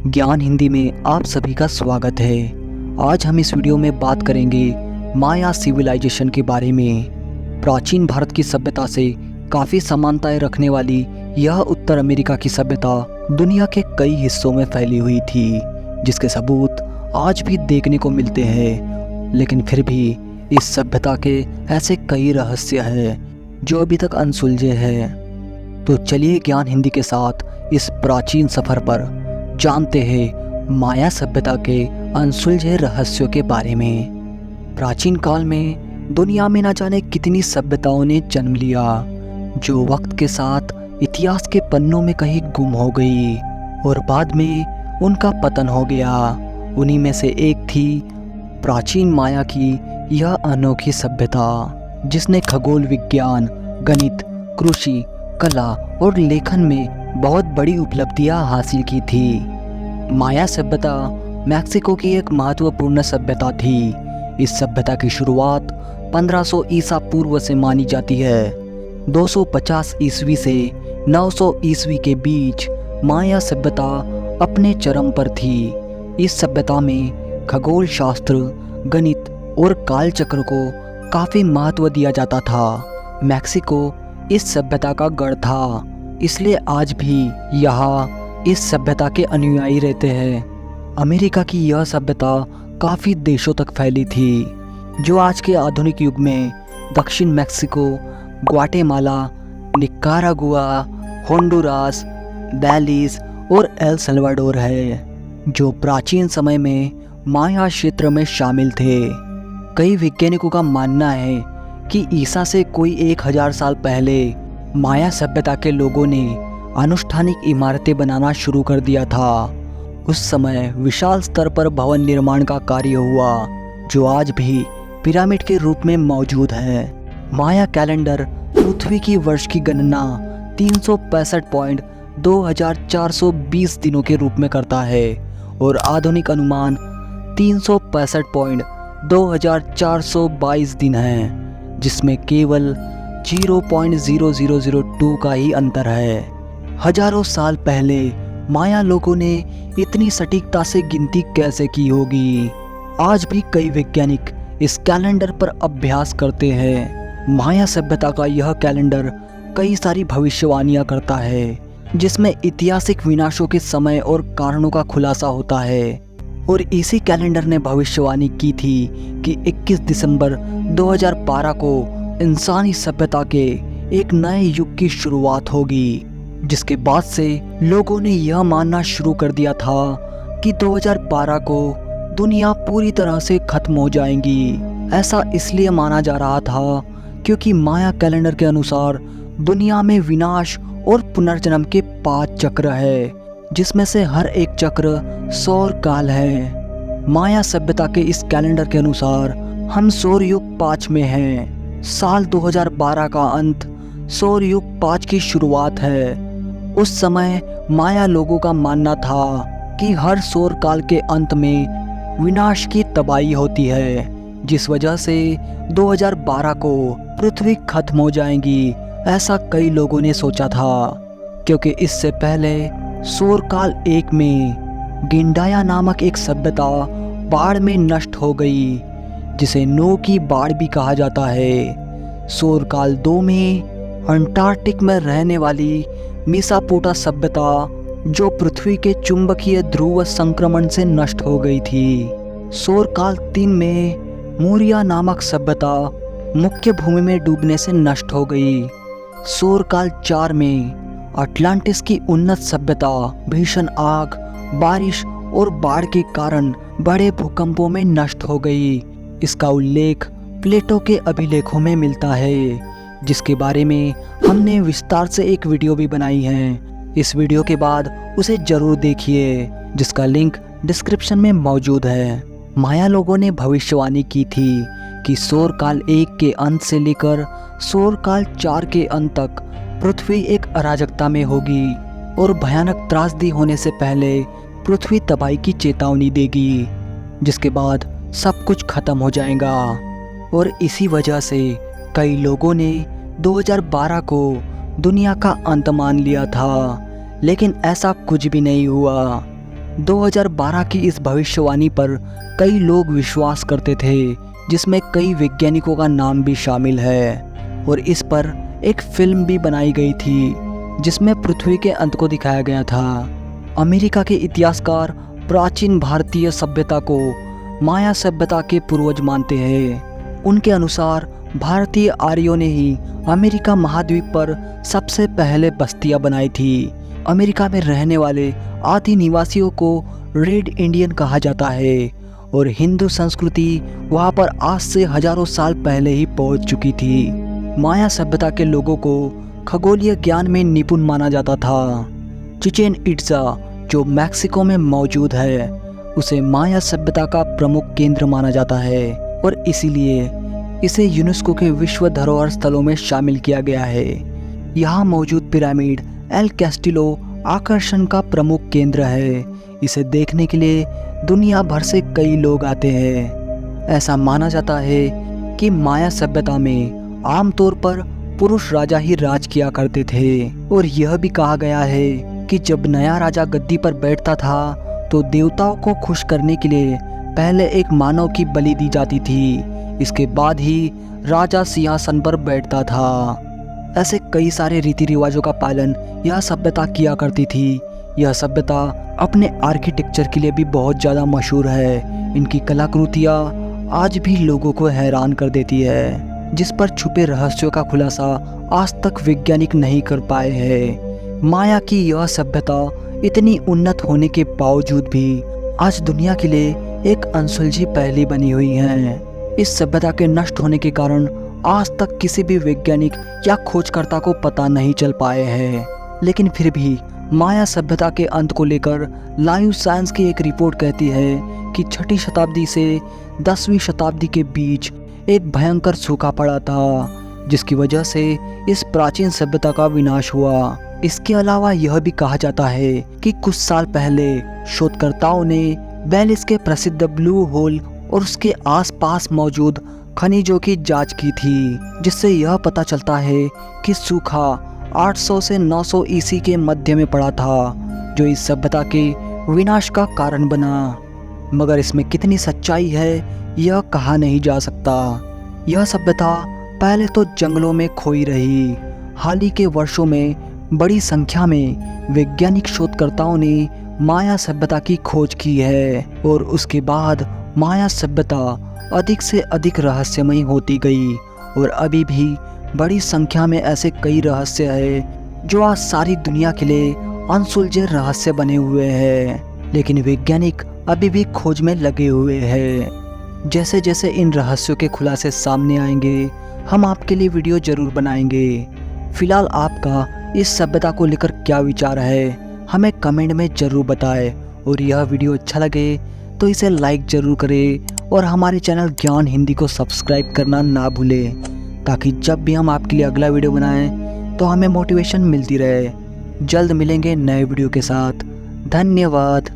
ज्ञान हिंदी में आप सभी का स्वागत है। आज हम इस वीडियो में बात करेंगे माया सिविलाइजेशन के बारे में। प्राचीन भारत की सभ्यता से काफ़ी समानताएं रखने वाली यह उत्तर अमेरिका की सभ्यता दुनिया के कई हिस्सों में फैली हुई थी, जिसके सबूत आज भी देखने को मिलते हैं। लेकिन फिर भी इस सभ्यता के ऐसे कई रहस्य हैं जो अभी तक अनसुलझे हैं। तो चलिए ज्ञान हिंदी के साथ इस प्राचीन सफ़र पर जानते हैं माया सभ्यता के अनसुलझे रहस्यों के बारे में। प्राचीन काल में दुनिया में न जाने कितनी सभ्यताओं ने जन्म लिया, जो वक्त के साथ इतिहास के पन्नों में कहीं गुम हो गई और बाद में उनका पतन हो गया। उन्हीं में से एक थी प्राचीन माया की यह अनोखी सभ्यता, जिसने खगोल विज्ञान, गणित, कृषि, कला और लेखन में बहुत बड़ी उपलब्धियां हासिल की थी। माया सभ्यता मैक्सिको की एक महत्वपूर्ण सभ्यता थी। इस सभ्यता की शुरुआत 1500 ईसा पूर्व से मानी जाती है। 250 ईस्वी से 900 ईस्वी के बीच माया सभ्यता अपने चरम पर थी। इस सभ्यता में खगोल शास्त्र, गणित और कालचक्र को काफ़ी महत्व दिया जाता था। मैक्सिको इस सभ्यता का गढ़ था, इसलिए आज भी यहाँ इस सभ्यता के अनुयायी रहते हैं। अमेरिका की यह सभ्यता काफ़ी देशों तक फैली थी, जो आज के आधुनिक युग में दक्षिण Mexico, Guatemala, Nicaragua, Honduras, Belize और एल सल्वाडोर है, जो प्राचीन समय में माया क्षेत्र में शामिल थे। कई वैज्ञानिकों का मानना है कि ईसा से कोई 1000 साल पहले माया सभ्यता के लोगों ने अनुष्ठानिक इमारतें बनाना शुरू कर दिया था। उस समय विशाल स्तर पर भवन निर्माण का कार्य हुआ, जो आज भी पिरामिड के रूप में मौजूद है। माया कैलेंडर पृथ्वी की वर्ष की गणना 365.2420 दिनों के रूप में करता है और आधुनिक अनुमान 365.2422 दिन है, जिसमें केवल 0.0002 का ही अंतर है। हजारों साल पहले माया लोगों ने इतनी सटीकता से गिनती कैसे की होगी? आज भी कई वैज्ञानिक इस कैलेंडर पर अभ्यास करते हैं। माया सभ्यता का यह कैलेंडर कई सारी भविष्यवाणियां करता है, जिसमें ऐतिहासिक विनाशों के समय और कारणों का खुलासा होता है। और इसी कैलेंडर ने भविष्यवाणी की थी कि 21 दिसंबर 2012 को इंसानी सभ्यता के एक नए युग की शुरुआत होगी, जिसके बाद से लोगों ने यह मानना शुरू कर दिया था कि 2012 को दुनिया पूरी तरह से खत्म हो जाएगी। ऐसा इसलिए माना जा रहा था क्योंकि माया कैलेंडर के अनुसार दुनिया में विनाश और पुनर्जन्म के 5 चक्र है, जिसमें से हर एक चक्र सौर काल है। माया सभ्यता के इस कैलेंडर के अनुसार हम सौर युग 5 में हैं। साल 2012 का अंत सौर युग 5 की शुरुआत है। उस समय माया लोगों का मानना था कि हर सौर काल के अंत में विनाश की तबाही होती है, जिस वजह से 2012 को पृथ्वी खत्म हो जाएगी। ऐसा कई लोगों ने सोचा था, क्योंकि इससे पहले सौर काल 1 में गिंडाया नामक एक सभ्यता बाढ़ में नष्ट हो गई, जिसे नो की बाढ़ भी कहा जाता है। सौर काल 2 में अंटार्कटिक में रहने वाली मिसापोटा सभ्यता, जो पृथ्वी के चुंबकीय ध्रुव संक्रमण से नष्ट हो गई थी। सौर काल 3 में मूरिया नामक सभ्यता मुख्य भूमि में डूबने से नष्ट हो गई। सौर काल 4 में अटलांटिस की उन्नत सभ्यता भीषण आग, बारिश और बाढ़ के कारण बड़े भूकंपों में नष्ट हो गई। इसका उल्लेख प्लेटो के अभिलेखों में मिलता है, जिसके बारे में हमने विस्तार से एक वीडियो भी बनाई है। इस वीडियो के बाद उसे जरूर देखिए, जिसका लिंक डिस्क्रिप्शन में मौजूद है। माया लोगों ने भविष्यवाणी की थी कि सौर काल 1 के अंत से लेकर सौर काल 4 के अंत तक पृथ्वी एक अराजकता में होगी और भयानक त्रासदी होने से पहले पृथ्वी तबाही की चेतावनी देगी, जिसके बाद सब कुछ खत्म हो जाएगा। और इसी वजह से कई लोगों ने 2012 को दुनिया का अंत मान लिया था, लेकिन ऐसा कुछ भी नहीं हुआ। 2012 की इस भविष्यवाणी पर कई लोग विश्वास करते थे, जिसमें कई वैज्ञानिकों का नाम भी शामिल है। और इस पर एक फिल्म भी बनाई गई थी जिसमें पृथ्वी के अंत को दिखाया गया था। अमेरिका के इतिहासकार प्राचीन भारतीय सभ्यता को माया सभ्यता के पूर्वज मानते हैं। उनके अनुसार भारतीय आर्यों ने ही अमेरिका महाद्वीप पर सबसे पहले बस्तियां बनाई थी। अमेरिका में रहने वाले आदि निवासियों को रेड इंडियन कहा जाता है और हिंदू संस्कृति वहां पर आज से हजारों साल पहले ही पहुंच चुकी थी। माया सभ्यता के लोगों को खगोलीय ज्ञान में निपुण माना जाता था। चिचेन इट्जा जो मैक्सिको में मौजूद है, उसे माया सभ्यता का प्रमुख केंद्र माना जाता है और इसीलिए इसे यूनेस्को के विश्व धरोहर स्थलों में शामिल किया गया है। यहाँ मौजूद पिरामिड एल कैस्टिलो आकर्षण का प्रमुख केंद्र है। इसे देखने के लिए दुनिया भर से कई लोग आते हैं। ऐसा माना जाता है कि माया सभ्यता में आमतौर पर पुरुष राजा ही राज किया करते थे और यह भी कहा गया है कि जब नया राजा गद्दी पर बैठता था तो देवताओं को खुश करने के लिए पहले एक मानव की बलि दी जाती थी। इसके बाद ही राजा सिंहासन पर बैठता था। ऐसे कई सारे रीति रिवाजों का पालन यह सभ्यता किया करती थी। यह सभ्यता अपने आर्किटेक्चर के लिए भी बहुत ज़्यादा मशहूर है। इनकी कलाकृतियाँ आज भी लोगों को हैरान कर देती है, जिस पर छुपे रहस्यों का खुलासा आज तक वैज्ञानिक नहीं कर पाए हैं। माया की यह सभ्यता इतनी उन्नत होने के बावजूद भी आज दुनिया के लिए एक अनसुलझी पहेली बनी हुई है। इस सभ्यता के नष्ट होने के कारण आज तक किसी भी वैज्ञानिक या खोजकर्ता को पता नहीं चल पाए हैं। लेकिन फिर भी माया सभ्यता के अंत को लेकर लाइव साइंस की एक रिपोर्ट कहती है कि 6वीं शताब्दी से 10वीं शताब्दी के बीच एक भयंकर सूखा पड़ा था, जिसकी वजह से इस प्राचीन सभ्यता का विनाश हुआ। इसके अलावा यह भी कहा जाता है कि कुछ साल पहले शोधकर्ताओं ने बेलिस के प्रसिद्ध ब्लू होल और उसके आसपास मौजूद खनिजों की जांच की थी, जिससे यह पता चलता है कि सूखा 800 से 900 ईसी के मध्य में पड़ा था, जो इस सभ्यता के विनाश का कारण बना। मगर इसमें कितनी सच्चाई है यह कहा नहीं जा सकता। यह सभ्यता पहले तो जंगलों में खोई रही। हाल ही के वर्षों में बड़ी संख्या में वैज्ञानिक शोधकर्ताओं ने माया सभ्यता की खोज की है और उसके बाद माया सभ्यता अधिक से अधिक रहस्यमयी होती गई और अभी भी बड़ी संख्या में ऐसे कई रहस्य हैं जो आज सारी दुनिया के लिए अनसुलझे रहस्य बने हुए हैं। लेकिन वैज्ञानिक अभी भी खोज में लगे हुए हैं। जैसे जैसे इन रहस्यों के खुलासे सामने आएंगे, हम आपके लिए वीडियो जरूर बनाएंगे। फिलहाल आपका इस सभ्यता को लेकर क्या विचार है, हमें कमेंट में ज़रूर बताएं। और यह वीडियो अच्छा लगे तो इसे लाइक ज़रूर करें और हमारे चैनल ज्ञान हिंदी को सब्सक्राइब करना ना भूलें, ताकि जब भी हम आपके लिए अगला वीडियो बनाएं तो हमें मोटिवेशन मिलती रहे। जल्द मिलेंगे नए वीडियो के साथ। धन्यवाद।